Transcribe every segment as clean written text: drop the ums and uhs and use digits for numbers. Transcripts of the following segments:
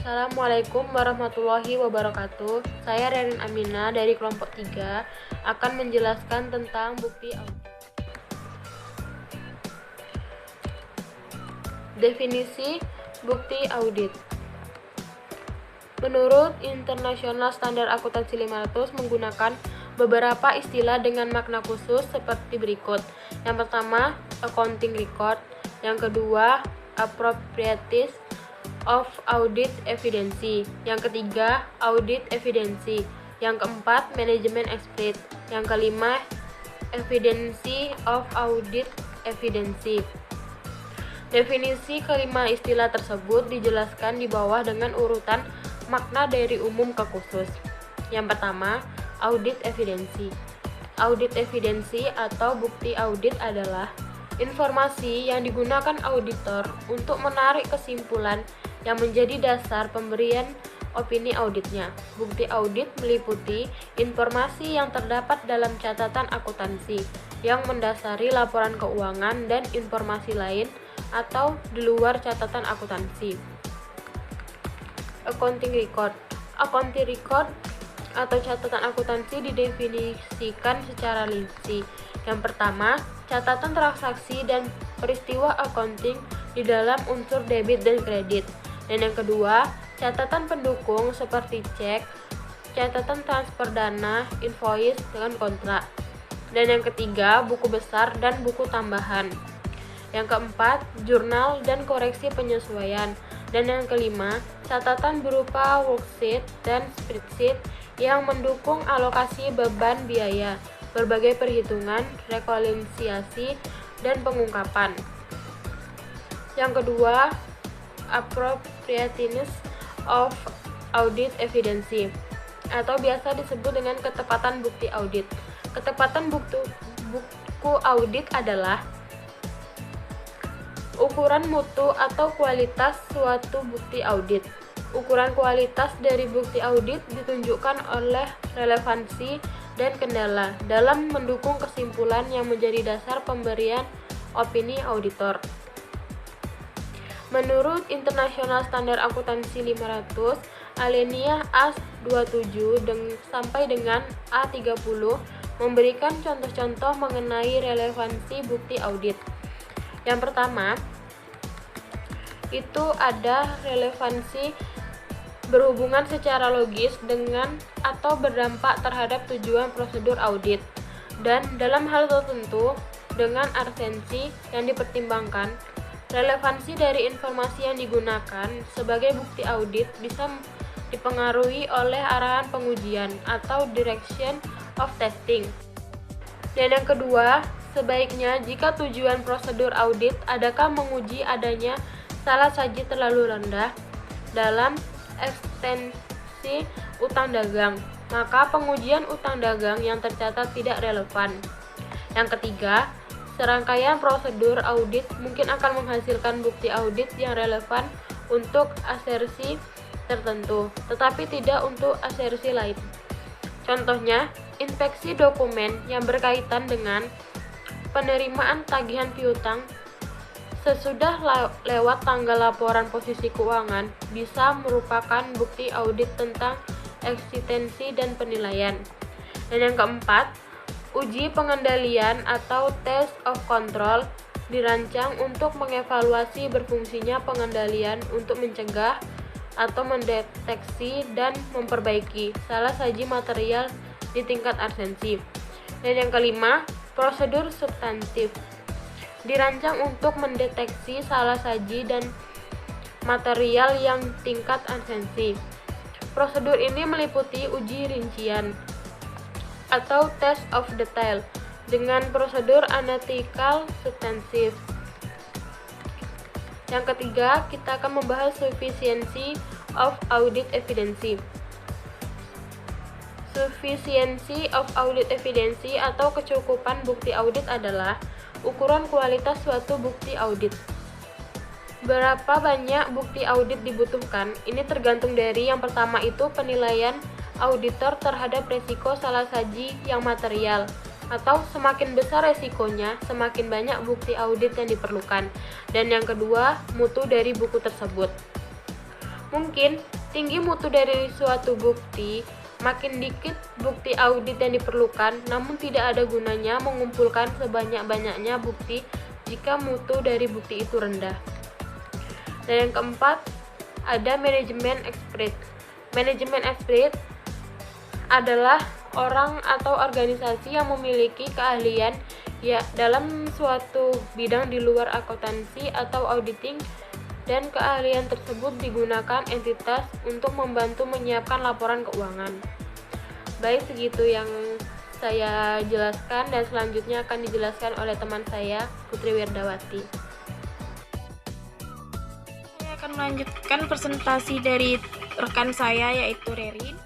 Assalamualaikum warahmatullahi wabarakatuh. Saya Rerin Amina dari kelompok 3 akan menjelaskan tentang bukti audit. Definisi bukti audit. Menurut International Standard Akuntansi 500 menggunakan beberapa istilah dengan makna khusus seperti berikut. Yang pertama, accounting record. Yang kedua, appropriateness of audit evidence. Yang ketiga, audit evidence. Yang keempat, management expert. Yang kelima, evidence of audit evidence. Definisi kelima istilah tersebut dijelaskan di bawah dengan urutan makna dari umum ke khusus. Yang pertama, audit evidence. Audit evidence atau bukti audit adalah informasi yang digunakan auditor untuk menarik kesimpulan yang menjadi dasar pemberian opini auditnya. Bukti audit meliputi informasi yang terdapat dalam catatan akuntansi yang mendasari laporan keuangan dan informasi lain atau di luar catatan akuntansi. Accounting record. Accounting record atau catatan akuntansi didefinisikan secara rinci. Yang pertama, catatan transaksi dan peristiwa accounting di dalam unsur debit dan kredit. Dan yang kedua, catatan pendukung seperti cek, catatan transfer dana, invoice dengan kontrak. Dan yang ketiga, buku besar dan buku tambahan. Yang keempat, jurnal dan koreksi penyesuaian. Dan yang kelima, catatan berupa worksheet dan spreadsheet yang mendukung alokasi beban biaya, berbagai perhitungan, rekonsiliasi, dan pengungkapan. Yang kedua, appropriateness of audit evidence atau biasa disebut dengan ketepatan bukti audit. Ketepatan buku audit adalah ukuran mutu atau kualitas suatu bukti audit. Ukuran kualitas dari bukti audit ditunjukkan oleh relevansi dan kendala dalam mendukung kesimpulan yang menjadi dasar pemberian opini auditor. Menurut International Standard Akuntansi 500, alinea A27 sampai dengan A30 memberikan contoh-contoh mengenai relevansi bukti audit. Yang pertama, itu ada relevansi berhubungan secara logis dengan atau berdampak terhadap tujuan prosedur audit, dan dalam hal tertentu dengan arsensi yang dipertimbangkan. Relevansi dari informasi yang digunakan sebagai bukti audit bisa dipengaruhi oleh arahan pengujian atau direction of testing. Dan yang kedua, sebaiknya jika tujuan prosedur audit adakah menguji adanya salah saji terlalu rendah dalam ekstensi utang dagang, maka pengujian utang dagang yang tercatat tidak relevan. Yang ketiga, serangkaian prosedur audit mungkin akan menghasilkan bukti audit yang relevan untuk asersi tertentu, tetapi tidak untuk asersi lain. Contohnya, inspeksi dokumen yang berkaitan dengan penerimaan tagihan piutang sesudah lewat tanggal laporan posisi keuangan bisa merupakan bukti audit tentang eksistensi dan penilaian. Dan yang keempat, uji pengendalian atau test of control dirancang untuk mengevaluasi berfungsinya pengendalian untuk mencegah atau mendeteksi dan memperbaiki salah saji material di tingkat arsensi. Dan yang kelima, prosedur substantif dirancang untuk mendeteksi salah saji dan material yang tingkat arsensi. Prosedur ini meliputi uji rincian atau test of detail dengan prosedur analytical substantif. Yang ketiga, kita akan membahas sufficiency of audit evidence. Sufficiency of audit evidence atau kecukupan bukti audit adalah ukuran kualitas suatu bukti audit. Berapa banyak bukti audit dibutuhkan? Ini tergantung dari yang pertama itu penilaian auditor terhadap resiko salah saji yang material, atau semakin besar resikonya, semakin banyak bukti audit yang diperlukan. Dan yang kedua, mutu dari buku tersebut. Mungkin tinggi mutu dari suatu bukti, makin dikit bukti audit yang diperlukan, namun tidak ada gunanya mengumpulkan sebanyak-banyaknya bukti jika mutu dari bukti itu rendah. Dan yang keempat, ada manajemen expert. Manajemen expert adalah orang atau organisasi yang memiliki keahlian dalam suatu bidang di luar akuntansi atau auditing, dan keahlian tersebut digunakan entitas untuk membantu menyiapkan laporan keuangan. Baik, segitu yang saya jelaskan, dan selanjutnya akan dijelaskan oleh teman saya, Putri Wirdawati. Saya akan melanjutkan presentasi dari rekan saya, yaitu Rerin.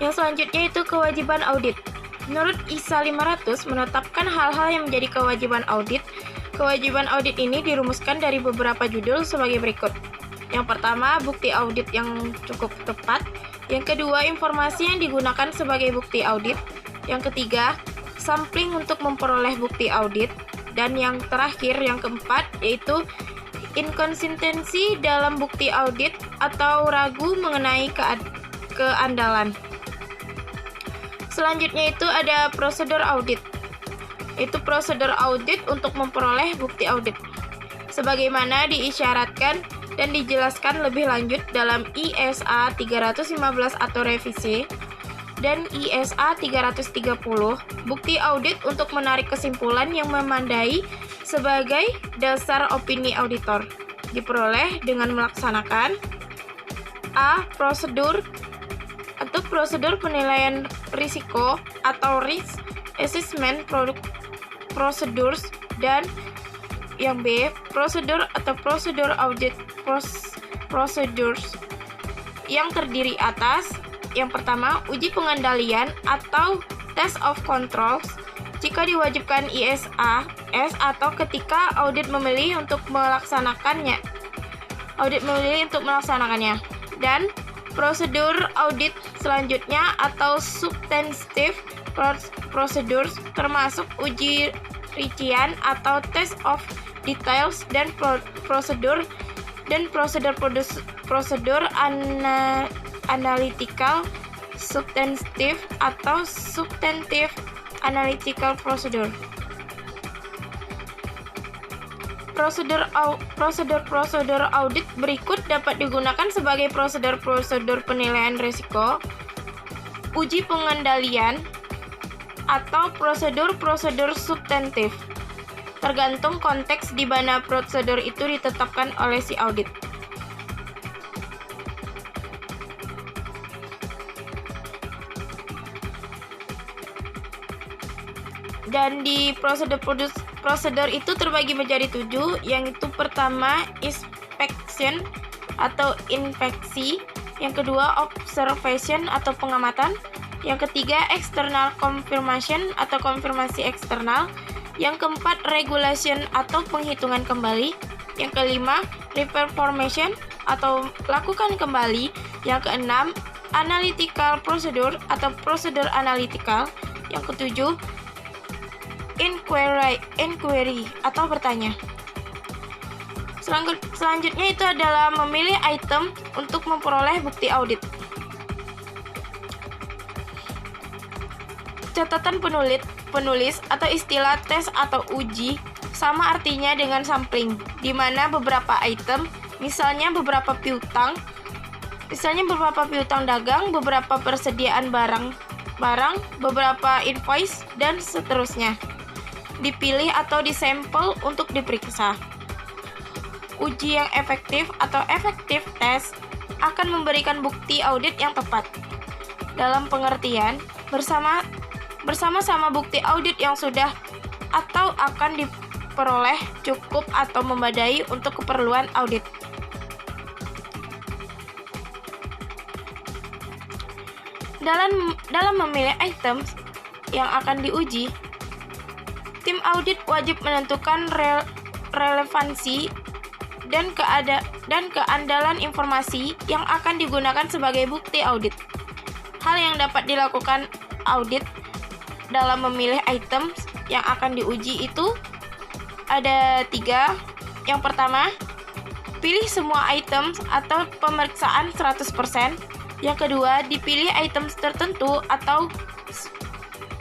Yang selanjutnya itu kewajiban audit. Menurut ISA 500 menetapkan hal-hal yang menjadi kewajiban audit. Kewajiban audit ini dirumuskan dari beberapa judul sebagai berikut. Yang pertama, bukti audit yang cukup tepat. Yang kedua, informasi yang digunakan sebagai bukti audit. Yang ketiga, sampling untuk memperoleh bukti audit. Dan yang terakhir, yang keempat, yaitu inkonsistensi dalam bukti audit atau ragu mengenai keandalan. Selanjutnya itu ada prosedur audit. Itu prosedur audit untuk memperoleh bukti audit, sebagaimana diisyaratkan dan dijelaskan lebih lanjut dalam ISA 315 atau revisi dan ISA 330. Bukti audit untuk menarik kesimpulan yang memadai sebagai dasar opini auditor diperoleh dengan melaksanakan A. Prosedur atau prosedur penilaian risiko atau risk assessment procedures, dan yang B, prosedur atau prosedur audit procedures yang terdiri atas yang pertama, uji pengendalian atau test of controls jika diwajibkan ISA atau ketika audit memilih untuk melaksanakannya. Dan prosedur audit selanjutnya atau substantive procedures termasuk uji rincian atau test of details dan prosedur analytical substantive atau substantive analytical procedure. Prosedur audit berikut dapat digunakan sebagai prosedur penilaian risiko, uji pengendalian, atau prosedur substantif, tergantung konteks di mana prosedur itu ditetapkan oleh si audit. Dan di prosedur itu terbagi menjadi 7, yang itu pertama inspection atau inspeksi, yang kedua observation atau pengamatan, yang ketiga external confirmation atau konfirmasi eksternal, yang keempat regulation atau penghitungan kembali, yang kelima reformation atau lakukan kembali, yang keenam analytical procedure atau prosedur analytical, yang ketujuh inquiry atau bertanya. Selanjutnya itu adalah memilih item untuk memperoleh bukti audit. Catatan penulis atau istilah tes atau uji sama artinya dengan sampling, di mana beberapa item, misalnya beberapa piutang dagang, beberapa persediaan barang, beberapa invoice, dan seterusnya, dipilih atau disampel untuk diperiksa. Uji yang efektif atau effective test akan memberikan bukti audit yang tepat. Dalam pengertian, bersama-sama bukti audit yang sudah atau akan diperoleh cukup atau memadai untuk keperluan audit. Dalam memilih items yang akan diuji, tim audit wajib menentukan relevansi dan keandalan informasi yang akan digunakan sebagai bukti audit. Hal yang dapat dilakukan audit dalam memilih items yang akan diuji itu ada 3. Yang pertama, dipilih semua item atau pemeriksaan 100%. Yang kedua, dipilih item tertentu atau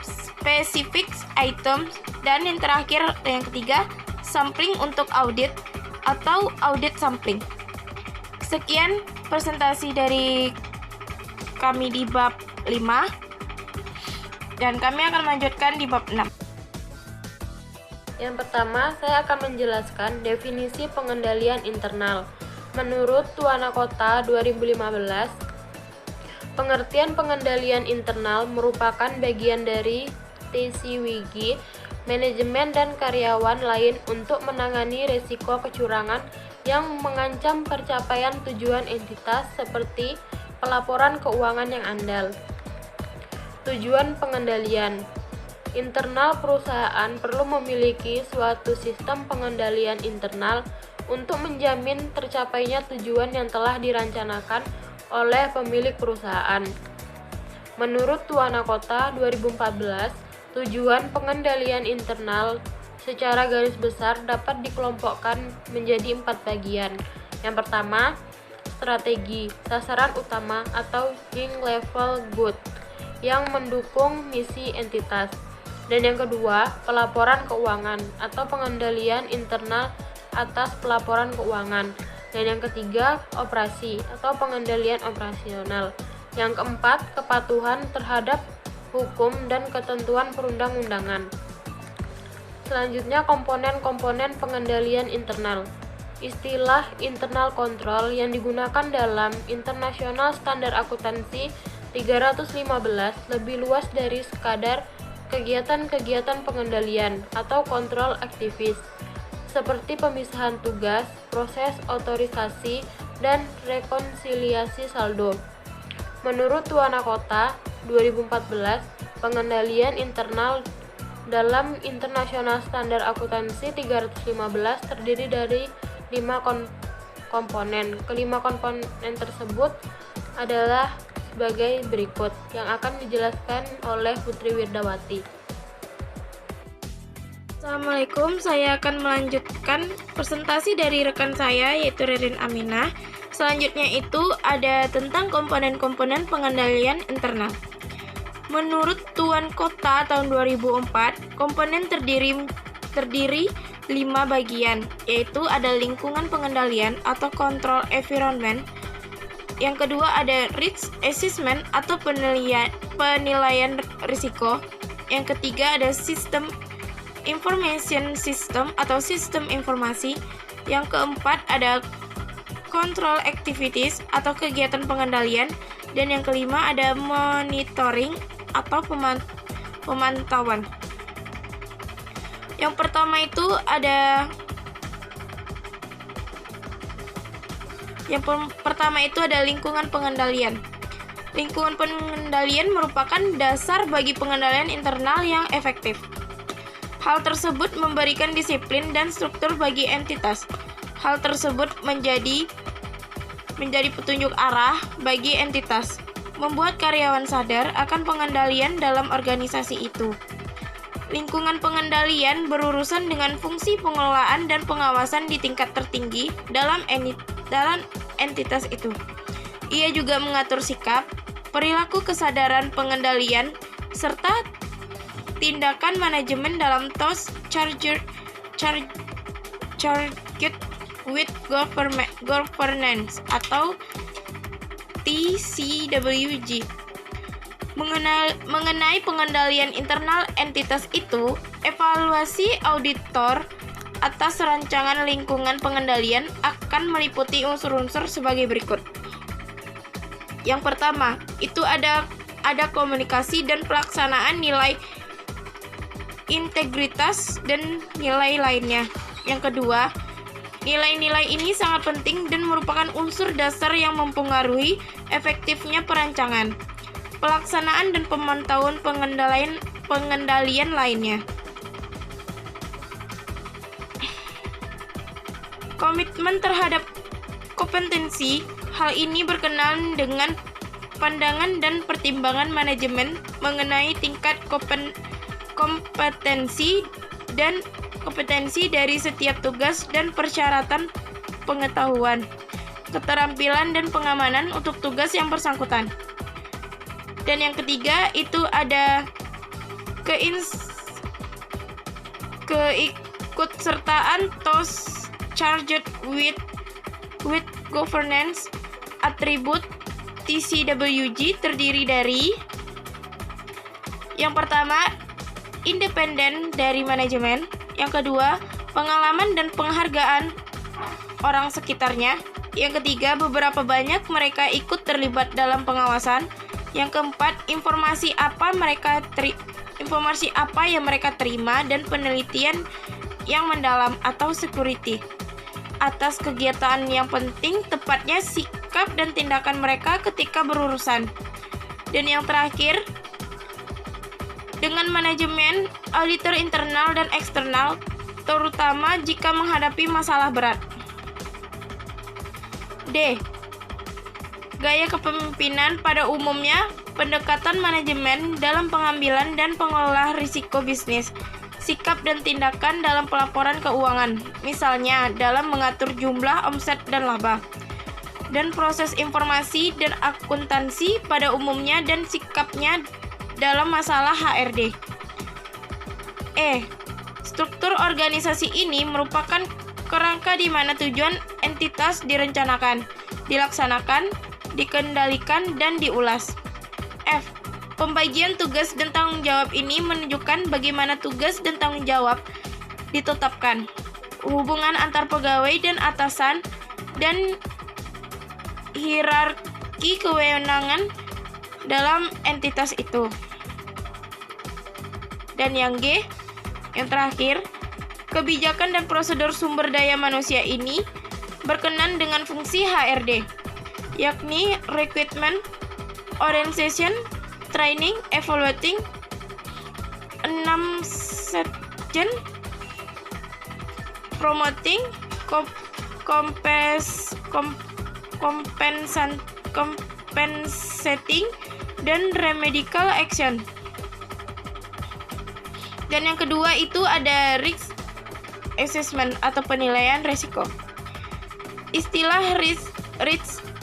specific item. Dan yang terakhir, yang ketiga, sampling untuk audit atau audit sampling. Sekian presentasi dari kami di bab 5, dan kami akan melanjutkan di bab 6. Yang pertama, saya akan menjelaskan definisi pengendalian internal. Menurut Tuana Kota 2015, pengertian pengendalian internal merupakan bagian dari TCWG, manajemen dan karyawan lain untuk menangani risiko kecurangan yang mengancam pencapaian tujuan entitas seperti pelaporan keuangan yang andal. Tujuan pengendalian internal perusahaan perlu memiliki suatu sistem pengendalian internal untuk menjamin tercapainya tujuan yang telah dirancangkan oleh pemilik perusahaan. Menurut Tuana Kota 2014, tujuan pengendalian internal secara garis besar dapat dikelompokkan menjadi 4 bagian. Yang pertama, strategi, sasaran utama atau high level good yang mendukung misi entitas. Dan yang kedua, pelaporan keuangan atau pengendalian internal atas pelaporan keuangan. Dan yang ketiga, operasi atau pengendalian operasional. Yang keempat, kepatuhan terhadap hukum dan ketentuan perundang-undangan. Selanjutnya, komponen-komponen pengendalian internal. Istilah internal control yang digunakan dalam International Standard Akuntansi 315 lebih luas dari sekadar kegiatan-kegiatan pengendalian atau kontrol aktivis, seperti pemisahan tugas, proses otorisasi, dan rekonsiliasi saldo. Menurut Tuana Kota 2014, pengendalian internal dalam International Standard Akuntansi 315 terdiri dari 5 komponen. Kelima komponen tersebut adalah sebagai berikut yang akan dijelaskan oleh Putri Wirdawati. Assalamualaikum, saya akan melanjutkan presentasi dari rekan saya yaitu Rerin Aminah. Selanjutnya itu ada tentang komponen-komponen pengendalian internal. Menurut Tuan Kota tahun 2004, komponen terdiri 5 bagian, yaitu ada lingkungan pengendalian atau control environment. Yang kedua ada risk assessment atau penilaian risiko. Yang ketiga ada sistem information system atau sistem informasi. Yang keempat ada control activities atau kegiatan pengendalian. Dan yang kelima ada monitoring atau pemantauan. Yang pertama itu ada lingkungan pengendalian. Lingkungan pengendalian merupakan dasar bagi pengendalian internal yang efektif. Hal tersebut memberikan disiplin dan struktur bagi entitas. Hal tersebut menjadi petunjuk arah bagi entitas, membuat karyawan sadar akan pengendalian dalam organisasi itu. Lingkungan pengendalian berurusan dengan fungsi pengelolaan dan pengawasan di tingkat tertinggi dalam entitas itu. Ia juga mengatur sikap, perilaku kesadaran pengendalian, serta tindakan manajemen dalam task charged with governance atau TCWG. Mengenai pengendalian internal entitas itu, evaluasi auditor atas rancangan lingkungan pengendalian akan meliputi unsur-unsur sebagai berikut. Yang pertama, itu ada komunikasi dan pelaksanaan nilai integritas dan nilai lainnya. Yang kedua, nilai-nilai ini sangat penting dan merupakan unsur dasar yang mempengaruhi efektifnya perancangan, pelaksanaan dan pemantauan pengendalian lainnya. Komitmen terhadap kompetensi, hal ini berkenaan dengan pandangan dan pertimbangan manajemen mengenai tingkat kompetensi dari setiap tugas dan persyaratan pengetahuan, keterampilan, dan pengamanan untuk tugas yang bersangkutan. Dan yang ketiga itu ada keikutsertaan those charged with governance atribute TCWG terdiri dari yang pertama, independen dari manajemen, yang kedua, pengalaman dan penghargaan orang sekitarnya, yang ketiga, beberapa banyak mereka ikut terlibat dalam pengawasan, yang keempat, informasi apa yang mereka terima dan penelitian yang mendalam atau security atas kegiatan yang penting, tepatnya sikap dan tindakan mereka ketika berurusan. Dan yang terakhir, dengan manajemen, auditor internal dan eksternal, terutama jika menghadapi masalah berat. D. Gaya kepemimpinan pada umumnya, pendekatan manajemen dalam pengambilan dan pengelola risiko bisnis, sikap dan tindakan dalam pelaporan keuangan, misalnya dalam mengatur jumlah omset dan laba, dan proses informasi dan akuntansi pada umumnya dan sikapnya dalam masalah HRD. E. Struktur organisasi ini merupakan kerangka di mana tujuan entitas direncanakan, dilaksanakan, dikendalikan, dan diulas. F. Pembagian tugas dan tanggung jawab ini menunjukkan bagaimana tugas dan tanggung jawab ditetapkan, hubungan antar pegawai dan atasan, dan hierarki kewenangan dalam entitas itu. Dan yang G, yang terakhir, kebijakan dan prosedur sumber daya manusia ini berkenan dengan fungsi HRD, yakni recruitment, organization, training, evaluating, 6 section, promoting, compensating, dan remedial action. Dan yang kedua itu ada risk assessment atau penilaian risiko. Istilah risk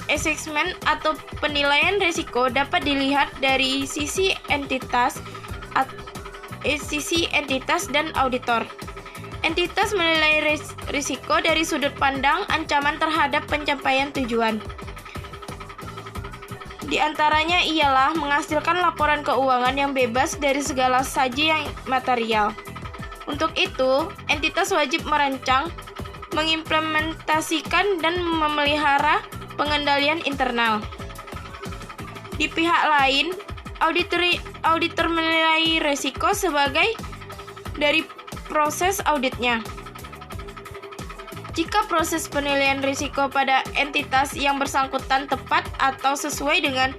assessment atau penilaian risiko dapat dilihat dari sisi entitas dan auditor. Entitas menilai risiko dari sudut pandang ancaman terhadap pencapaian tujuan. Di antaranya ialah menghasilkan laporan keuangan yang bebas dari segala saji yang material. Untuk itu, entitas wajib merancang, mengimplementasikan, dan memelihara pengendalian internal. Di pihak lain, auditor menilai risiko sebagai dari proses auditnya. Jika proses penilaian risiko pada entitas yang bersangkutan tepat atau sesuai dengan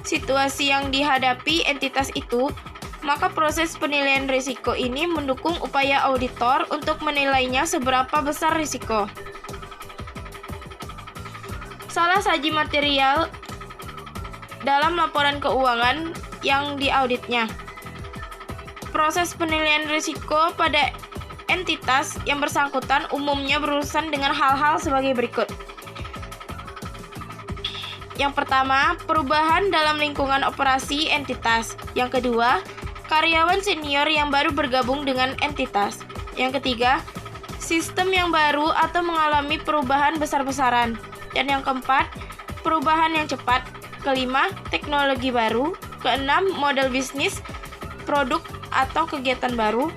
situasi yang dihadapi entitas itu, maka proses penilaian risiko ini mendukung upaya auditor untuk menilainya seberapa besar risiko. Salah saji material dalam laporan keuangan yang diauditnya. Proses penilaian risiko pada entitas yang bersangkutan umumnya berurusan dengan hal-hal sebagai berikut. Yang pertama, perubahan dalam lingkungan operasi entitas. Yang kedua, karyawan senior yang baru bergabung dengan entitas. Yang ketiga, sistem yang baru atau mengalami perubahan besar-besaran. Dan yang keempat, perubahan yang cepat. Kelima, teknologi baru. Keenam, model bisnis, produk atau kegiatan baru.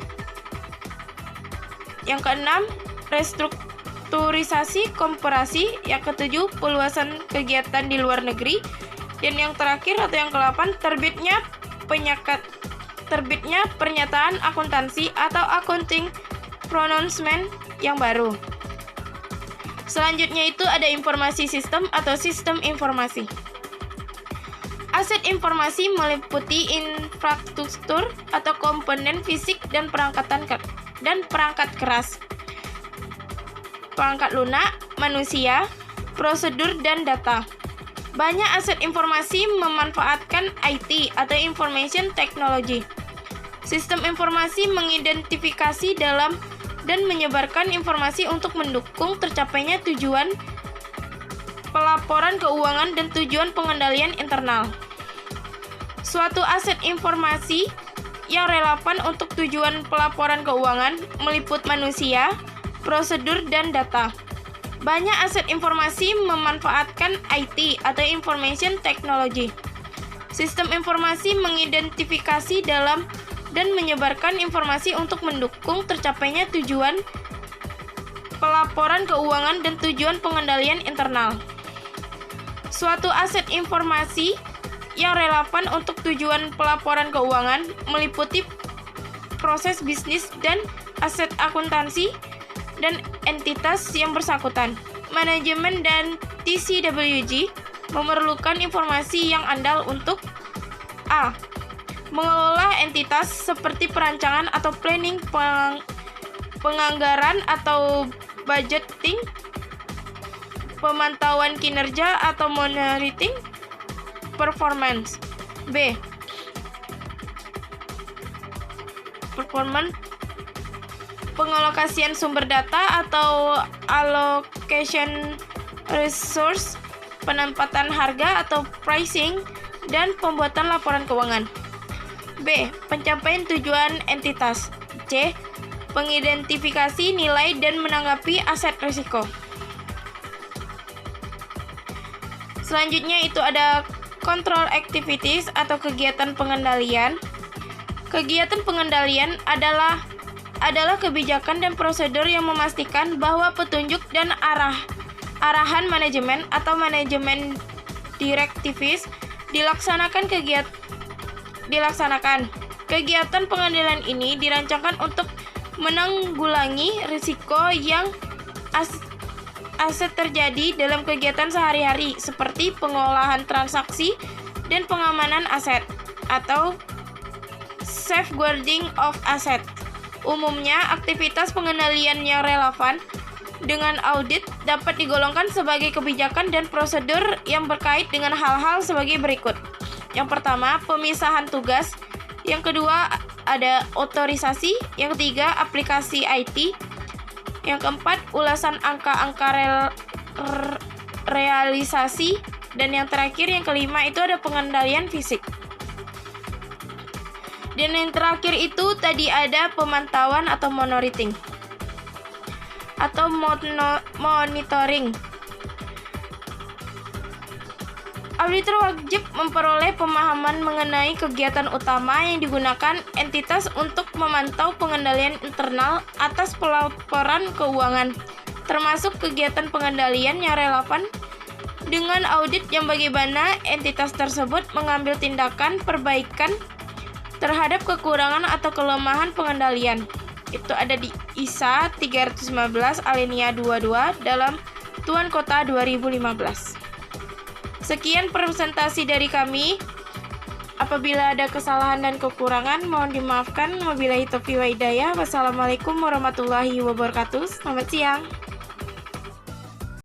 Yang keenam, restrukturisasi korporasi. Yang ketujuh, peluasan kegiatan di luar negeri. Dan yang terakhir atau yang ke-8, terbitnya pernyataan akuntansi atau accounting pronouncement yang baru. Selanjutnya itu ada informasi sistem atau sistem informasi. Aset informasi meliputi infrastruktur atau komponen fisik dan perangkat keras, perangkat lunak, manusia, prosedur, dan data. Banyak aset informasi memanfaatkan IT atau information technology. Sistem informasi mengidentifikasi dalam dan menyebarkan informasi untuk mendukung tercapainya tujuan pelaporan keuangan dan tujuan pengendalian internal. Suatu aset informasi yang relevan untuk tujuan pelaporan keuangan meliput manusia, prosedur, dan data. Banyak aset informasi memanfaatkan IT atau Information Technology. Sistem informasi mengidentifikasi dalam dan menyebarkan informasi untuk mendukung tercapainya tujuan pelaporan keuangan dan tujuan pengendalian internal. Suatu aset informasi yang relevan untuk tujuan pelaporan keuangan meliputi proses bisnis dan aset akuntansi dan entitas yang bersangkutan. Manajemen dan TCWG memerlukan informasi yang andal untuk A. Mengelola entitas seperti perancangan atau planning, penganggaran atau budgeting, pemantauan kinerja atau monitoring performance. B. Pengalokasian sumber data atau allocation resource, penempatan harga atau pricing, dan pembuatan laporan keuangan. B. Pencapaian tujuan entitas. C. Pengidentifikasi nilai dan menanggapi aset risiko. Selanjutnya itu ada control activities atau kegiatan pengendalian. Kegiatan pengendalian adalah kebijakan dan prosedur yang memastikan bahwa petunjuk dan arahan manajemen atau manajemen directives dilaksanakan. Kegiatan pengendalian ini dirancangkan untuk menanggulangi risiko yang aset terjadi dalam kegiatan sehari-hari seperti pengolahan transaksi dan pengamanan aset atau safeguarding of asset. Umumnya, aktivitas pengendalian yang relevan dengan audit dapat digolongkan sebagai kebijakan dan prosedur yang berkait dengan hal-hal sebagai berikut. Yang pertama, pemisahan tugas. Yang kedua, ada otorisasi. Yang ketiga, aplikasi IT. Yang keempat, ulasan angka-angka realisasi. Dan yang terakhir, yang kelima, itu ada pengendalian fisik. Dan yang terakhir itu tadi ada pemantauan atau monitoring. Monitoring. Auditor wajib memperoleh pemahaman mengenai kegiatan utama yang digunakan entitas untuk memantau pengendalian internal atas pelaporan keuangan, termasuk kegiatan pengendalian yang relevan dengan audit yang bagaimana entitas tersebut mengambil tindakan perbaikan terhadap kekurangan atau kelemahan pengendalian. Itu ada di ISA 315 alinea 22 dalam Tuan Kota 2015. Sekian presentasi dari kami. Apabila ada kesalahan dan kekurangan, mohon dimaafkan. Wabillahi taufiq wa hidayah. Wassalamualaikum warahmatullahi wabarakatuh. Selamat siang.